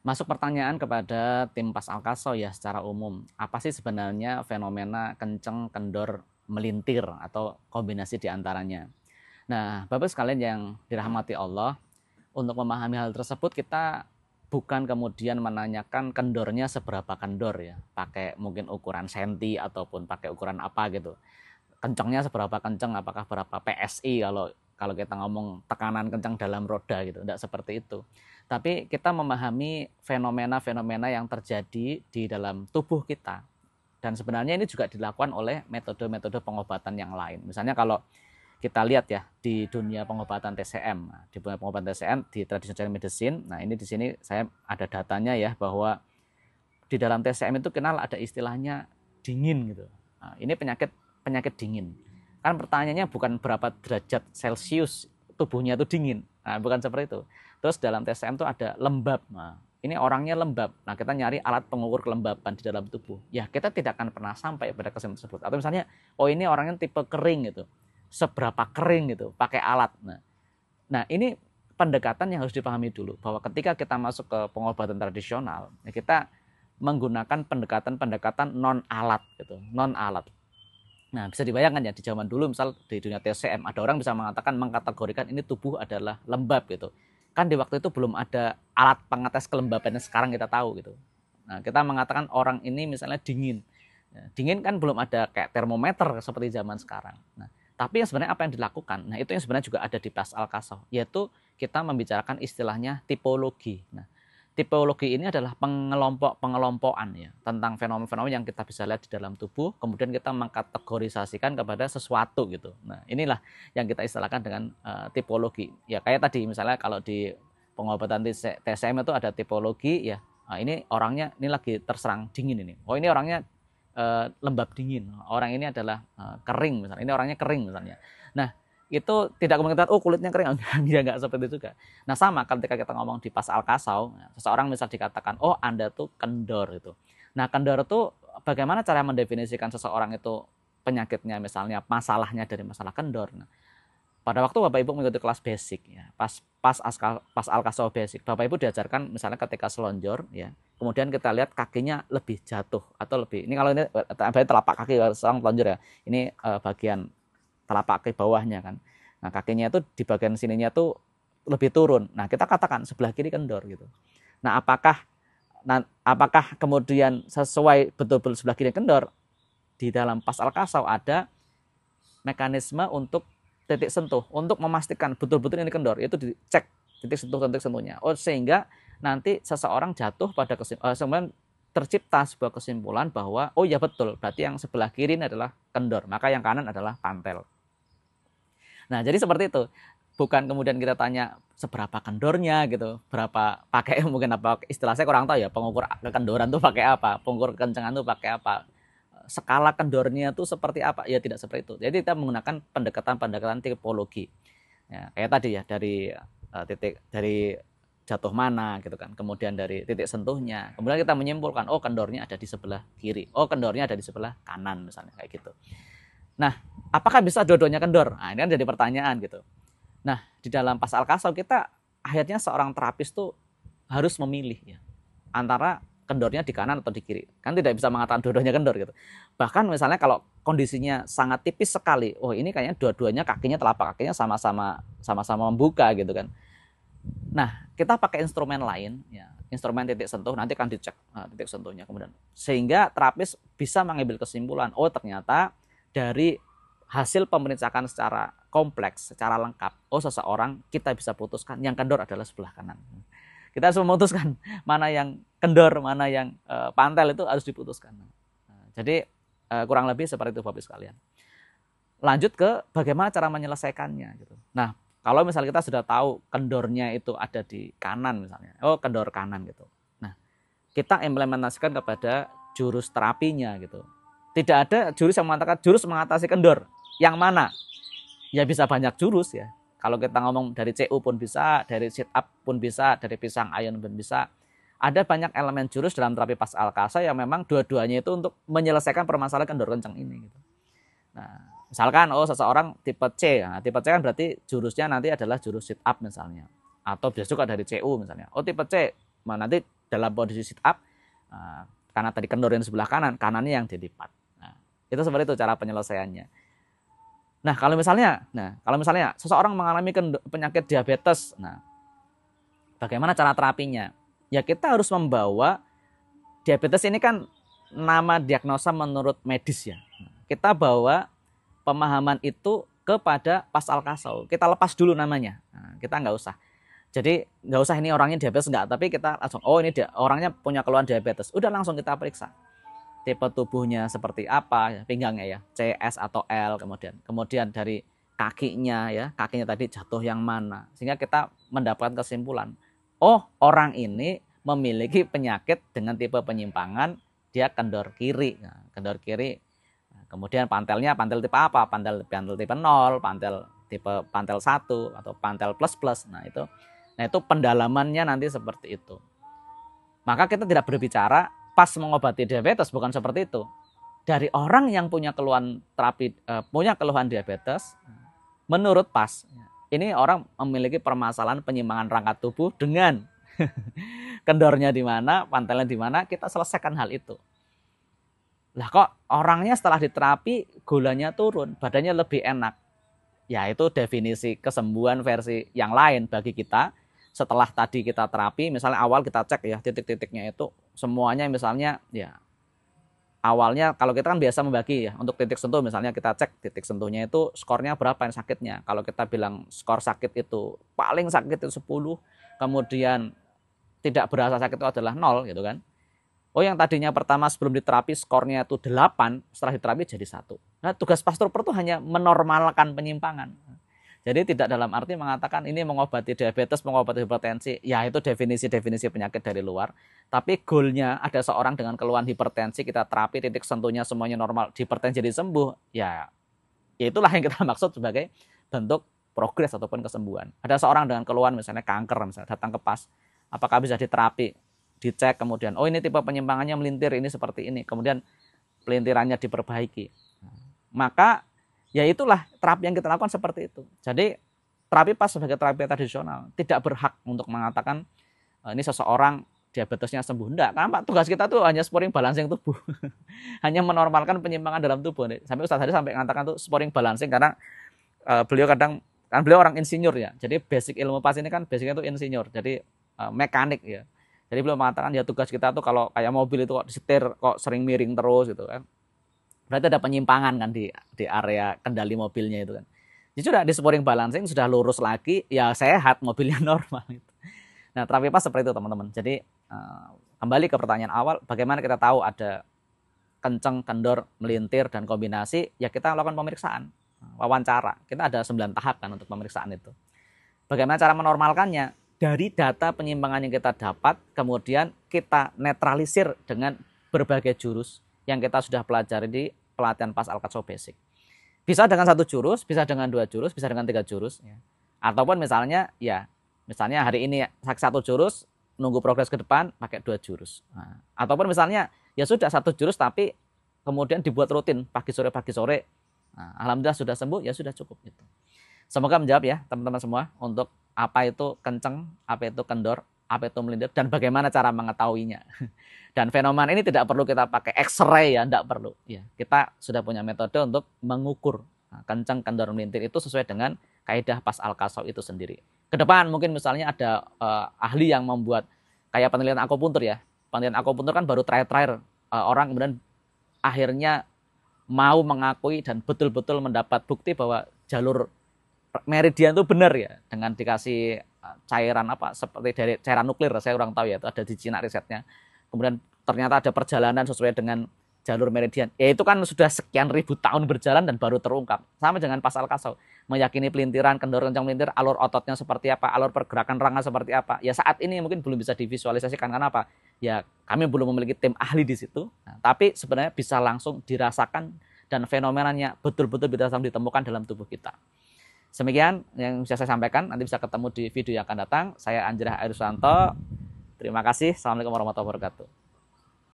Masuk pertanyaan kepada tim Pas Alkaso ya secara umum. Apa sih sebenarnya fenomena kenceng, kendor, melintir atau kombinasi di antaranya? Nah, Bapak sekalian yang dirahmati Allah, untuk memahami hal tersebut kita bukan kemudian menanyakan kendornya seberapa kendor ya, pakai mungkin ukuran senti ataupun pakai ukuran apa gitu. Kencangnya seberapa kencang, apakah berapa PSI kalau kalau kita ngomong tekanan kencang dalam roda gitu, tidak seperti itu. Tapi kita memahami fenomena-fenomena yang terjadi di dalam tubuh kita. Dan sebenarnya ini juga dilakukan oleh metode-metode pengobatan yang lain. Misalnya kalau kita lihat ya di dunia pengobatan TCM, di dunia pengobatan TCM di traditional medicine. Nah ini di sini saya ada datanya ya bahwa di dalam TCM itu kenal ada istilahnya dingin gitu. Nah, ini penyakit penyakit dingin. Kan pertanyaannya bukan berapa derajat Celcius tubuhnya itu dingin. Nah, bukan seperti itu. Terus dalam TCM itu ada lembab. Nah, ini orangnya lembab. Nah, kita nyari alat pengukur kelembaban di dalam tubuh. Ya, kita tidak akan pernah sampai pada kesimpulan tersebut. Atau misalnya, oh ini orangnya tipe kering gitu. Seberapa kering gitu, pakai alat. Nah, ini pendekatan yang harus dipahami dulu bahwa ketika kita masuk ke pengobatan tradisional, ya kita menggunakan pendekatan-pendekatan non alat gitu, non alat. Nah, bisa dibayangkan ya di zaman dulu misal di dunia TCM ada orang bisa mengatakan mengkategorikan ini tubuh adalah lembab gitu. Kan di waktu itu belum ada alat pengetes kelembaban yang sekarang kita tahu gitu. Nah, kita mengatakan orang ini misalnya dingin. Ya, dingin kan belum ada kayak termometer seperti zaman sekarang. Nah, tapi yang sebenarnya apa yang dilakukan? Nah, itu yang sebenarnya juga ada di Pas Al-Kasau, yaitu kita membicarakan istilahnya tipologi. Nah, tipologi ini adalah pengelompok-pengelompokan ya tentang fenomena-fenomena yang kita bisa lihat di dalam tubuh, kemudian kita mengkategorisasikan kepada sesuatu gitu. Nah, inilah yang kita istilahkan dengan tipologi. Ya kayak tadi misalnya kalau di pengobatan TCM itu ada tipologi ya. Nah, ini orangnya ini lagi terserang dingin ini. Oh, ini orangnya lembab dingin. Orang ini adalah kering misalnya. Ini orangnya kering misalnya. Nah, itu tidak kemungkinan oh kulitnya kering, dia nggak seperti itu juga. Nah sama ketika kita ngomong di Pas Al-Kasau, seseorang misal dikatakan oh Anda tuh kendor itu. Nah kendor itu bagaimana cara mendefinisikan seseorang itu penyakitnya misalnya masalahnya dari masalah kendor. Nah, pada waktu Bapak Ibu mengikuti kelas basic ya, pas Al-Kasau basic, Bapak Ibu diajarkan misalnya ketika selonjor ya, kemudian kita lihat kakinya lebih jatuh atau lebih ini kalau ini telapak kaki seorang telonjor ya, ini bagian telapak kaki bawahnya kan. Nah, kakinya itu di bagian sininya tuh lebih turun. Nah, kita katakan sebelah kiri kendor gitu. Nah, apakah kemudian sesuai betul-betul sebelah kiri kendor? Di dalam Pas Al-Kasau ada mekanisme untuk titik sentuh untuk memastikan betul-betul ini kendor, itu dicek titik sentuhnya. Oh, sehingga nanti seseorang jatuh pada kemudian tercipta sebuah kesimpulan bahwa oh ya betul, berarti yang sebelah kiri ini adalah kendor, maka yang kanan adalah pantel. Nah, jadi seperti itu. Bukan kemudian kita tanya seberapa kendornya gitu, berapa pakai mungkin apa istilah saya kurang tahu ya, pengukur kekendoran tuh pakai apa, pengukur kekencangan tuh pakai apa, skala kendornya tuh seperti apa, ya tidak seperti itu. Jadi kita menggunakan pendekatan-pendekatan tipologi. Ya, kayak tadi ya dari titik dari jatuh mana gitu kan, kemudian dari titik sentuhnya, kemudian kita menyimpulkan oh kendornya ada di sebelah kiri, oh kendornya ada di sebelah kanan misalnya kayak gitu. Nah, apakah bisa dua-duanya kendor? Nah, ini kan jadi pertanyaan gitu. Nah, di dalam Pas Al-Kasau kita akhirnya seorang terapis tuh harus memilih ya antara kendornya di kanan atau di kiri. Kan tidak bisa mengatakan dua-duanya kendor gitu. Bahkan misalnya kalau kondisinya sangat tipis sekali, oh ini kayaknya dua-duanya kakinya telapak kakinya sama-sama membuka gitu kan. Nah, kita pakai instrumen lain ya, instrumen titik sentuh nanti kan dicek titik sentuhnya kemudian sehingga terapis bisa mengambil kesimpulan, oh ternyata dari hasil pemeriksaan secara kompleks, secara lengkap, oh seseorang kita bisa putuskan yang kendor adalah sebelah kanan. Kita harus memutuskan mana yang kendor, mana yang pantel itu harus diputuskan. Jadi kurang lebih seperti itu Bapak sekalian. Lanjut ke bagaimana cara menyelesaikannya gitu. Nah, kalau misalnya kita sudah tahu kendornya itu ada di kanan misalnya, oh kendor kanan gitu. Nah, kita implementasikan kepada jurus terapinya gitu. Tidak ada jurus yang mengatakan jurus mengatasi kendor. Yang mana? Ya bisa banyak jurus ya. Kalau kita ngomong dari CU pun bisa, dari sit up pun bisa, dari pisang ayun pun bisa. Ada banyak elemen jurus dalam terapi Pas Al-Kasau yang memang dua-duanya itu untuk menyelesaikan permasalahan kendor kencang ini gitu. Nah, misalkan oh seseorang tipe C. Nah, tipe C kan berarti jurusnya nanti adalah jurus sit up misalnya. Atau bisa juga dari CU misalnya. Oh tipe C, nanti dalam posisi sit up, karena tadi kendorin sebelah kanan, kanannya yang dilipat. Nah, itu seperti itu cara penyelesaiannya. Nah, kalau misalnya seseorang mengalami penyakit diabetes, nah, bagaimana cara terapinya? Ya kita harus membawa diabetes ini kan nama diagnosa menurut medis ya. Kita bawa pemahaman itu kepada Pas Al-Kasau. Kita lepas dulu namanya. Nah, kita nggak usah. Jadi nggak usah ini orangnya diabetes nggak, tapi kita langsung, oh ini orangnya punya keluhan diabetes. Udah langsung kita periksa. Tipe tubuhnya seperti apa, pinggangnya ya, CS atau L, kemudian dari kakinya ya, kakinya tadi jatuh yang mana. Sehingga kita mendapatkan kesimpulan, oh orang ini memiliki penyakit dengan tipe penyimpangan, dia kendor kiri. Nah, kendor kiri. Kemudian pantelnya pantel tipe apa? Pantel tipe 0, pantel 1 atau pantel plus. Nah, itu pendalamannya nanti seperti itu. Maka kita tidak berbicara Pas mengobati diabetes, bukan seperti itu. Dari orang yang punya keluhan diabetes, menurut Pas, ini orang memiliki permasalahan penyimpangan rangka tubuh dengan kendornya di mana, pantelnya di mana, kita selesaikan hal itu. Lah kok orangnya setelah diterapi gulanya turun, badannya lebih enak. Ya itu definisi kesembuhan versi yang lain bagi kita. Setelah tadi kita terapi, misalnya awal kita cek ya titik-titiknya itu semuanya, misalnya ya awalnya kalau kita kan biasa membagi ya untuk titik sentuh, misalnya kita cek titik sentuhnya itu skornya berapa yang sakitnya. Kalau kita bilang skor sakit itu paling sakit itu 10, kemudian tidak berasa sakit itu adalah 0 gitu kan. Oh yang tadinya pertama sebelum diterapi skornya itu 8, setelah diterapi jadi 1. Nah tugas pastroper itu hanya menormalkan penyimpangan. Jadi tidak dalam arti mengatakan ini mengobati diabetes, mengobati hipertensi. Ya itu definisi-definisi penyakit dari luar. Tapi goalnya ada seorang dengan keluhan hipertensi, kita terapi titik sentuhnya semuanya normal, hipertensi jadi sembuh. Ya itulah yang kita maksud sebagai bentuk progres ataupun kesembuhan. Ada seorang dengan keluhan misalnya kanker, misalnya datang ke Pas, apakah bisa diterapi? Dicek kemudian, oh ini tipe penyimpangannya melintir, ini seperti ini, kemudian pelintirannya diperbaiki. Maka ya itulah terapi yang kita lakukan seperti itu. Jadi terapi Pas sebagai terapi tradisional tidak berhak untuk mengatakan ini seseorang diabetesnya sembuh. Enggak, karena tugas kita tuh hanya sporing balancing tubuh. Hanya menormalkan penyimpangan dalam tubuh. Sampai Ustaz tadi sampai mengatakan tuh sporing balancing karena beliau kan beliau orang insinyur ya. Jadi basic ilmu Pas ini kan basicnya tuh insinyur. Jadi mekanik ya. Jadi beliau mengatakan ya tugas kita tuh kalau kayak mobil itu kok disetir kok sering miring terus gitu kan. Berarti ada penyimpangan kan di area kendali mobilnya itu kan. Jadi sudah di sporing balancing sudah lurus lagi ya sehat, mobilnya normal gitu. Nah terapi Pas seperti itu teman-teman. Jadi kembali ke pertanyaan awal, bagaimana kita tahu ada kenceng, kendor, melintir dan kombinasi? Ya kita lakukan pemeriksaan, wawancara. Kita ada 9 tahap kan untuk pemeriksaan itu. Bagaimana cara menormalkannya? Dari data penyimpangan yang kita dapat, kemudian kita netralisir dengan berbagai jurus yang kita sudah pelajari di pelatihan Pas Al-Kasau Basic. Bisa dengan 1 jurus, bisa dengan 2 jurus, bisa dengan 3 jurus. Ya. Ataupun misalnya hari ini 1 jurus, nunggu progres ke depan pakai 2 jurus. Nah, ataupun misalnya ya sudah 1 jurus tapi kemudian dibuat rutin pagi sore. Nah, alhamdulillah sudah sembuh, ya sudah cukup gitu. Semoga menjawab ya teman-teman semua untuk apa itu kenceng, apa itu kendor, apa itu melintir, dan bagaimana cara mengetahuinya. Dan fenomena ini tidak perlu kita pakai X-ray ya, tidak perlu. Ya, kita sudah punya metode untuk mengukur kenceng, kendor, melintir itu sesuai dengan kaidah Pas Al-Kasau itu sendiri. Ke depan mungkin misalnya ada ahli yang membuat kayak penelitian akupuntur ya. Penelitian akupuntur kan baru terakhir orang kemudian akhirnya mau mengakui dan betul-betul mendapat bukti bahwa jalur meridian itu benar ya, dengan dikasih cairan seperti dari cairan nuklir, saya kurang tahu ya, itu ada di Cina risetnya. Kemudian ternyata ada perjalanan sesuai dengan jalur meridian. Ya itu kan sudah sekian ribu tahun berjalan dan baru terungkap. Sama dengan Pas Al-Kasau, meyakini pelintiran, kendor, kencang, melintir, alur ototnya seperti apa, alur pergerakan rangka seperti apa. Ya saat ini mungkin belum bisa divisualisasikan karena apa? Ya kami belum memiliki tim ahli di situ. Nah, tapi sebenarnya bisa langsung dirasakan dan fenomenanya betul-betul bisa langsung ditemukan dalam tubuh kita. Demikian yang bisa saya sampaikan, nanti bisa ketemu di video yang akan datang. Saya Anjrah Airusanto. Terima kasih. Assalamualaikum warahmatullahi wabarakatuh.